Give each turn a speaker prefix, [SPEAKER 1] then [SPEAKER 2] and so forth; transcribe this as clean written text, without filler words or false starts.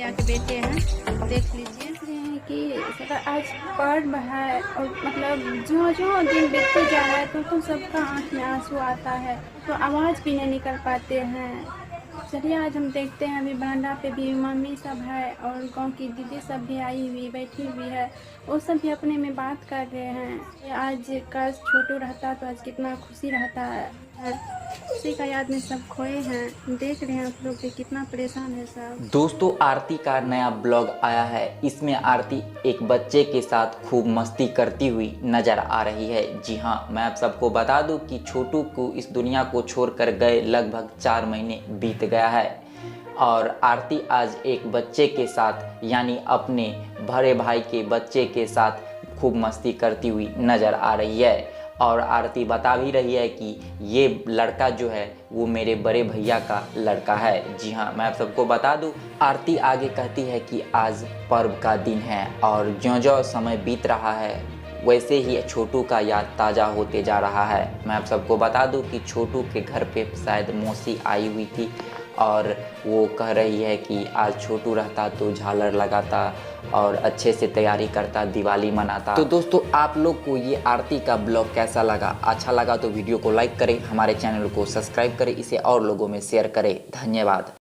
[SPEAKER 1] भैया के बेटे हैं, देख लीजिए। देख रहे हैं कि आज पर्व है और मतलब जो जो दिन बीतते जा रहा है तो सबका आँख में आंसू आता है, तो आवाज़ भी नहीं निकल पाते हैं। चलिए आज हम देखते हैं, अभी बरामदा पे भी मम्मी सब है और गांव की दीदी सब भी आई हुई बैठी हुई है, वो सब भी अपने में बात कर रहे हैं। आज काश छोटू रहता तो आज कितना खुशी रहता है। उसी का याद में सब खोए हैं। देख रहे हैं आप लोग भी कितना परेशान है सब।
[SPEAKER 2] दोस्तों, आरती का नया ब्लॉग आया है। इसमें आरती एक बच्चे के साथ खूब मस्ती करती हुई नजर आ रही है। जी हाँ, मैं आप सबको बता दूं कि छोटू को इस दुनिया को छोड़कर गए लगभग 4 महीने बीत गया है और आरती आज एक बच्चे के साथ यानी अपने बड़े भाई के बच्चे के साथ खूब मस्ती करती हुई नजर आ रही है। और आरती बता भी रही है कि ये लड़का जो है वो मेरे बड़े भैया का लड़का है। जी हाँ, मैं आप सबको बता दूं, आरती आगे कहती है कि आज पर्व का दिन है और ज्यों-ज्यों समय बीत रहा है वैसे ही छोटू का याद ताज़ा होते जा रहा है। मैं आप सबको बता दूं कि छोटू के घर पे शायद मौसी आई हुई थी और वो कह रही है कि आज छोटू रहता तो झालर लगाता और अच्छे से तैयारी करता, दिवाली मनाता। तो दोस्तों, आप लोग को ये आरती का ब्लॉग कैसा लगा? अच्छा लगा तो वीडियो को लाइक करें, हमारे चैनल को सब्सक्राइब करें, इसे और लोगों में शेयर करें। धन्यवाद।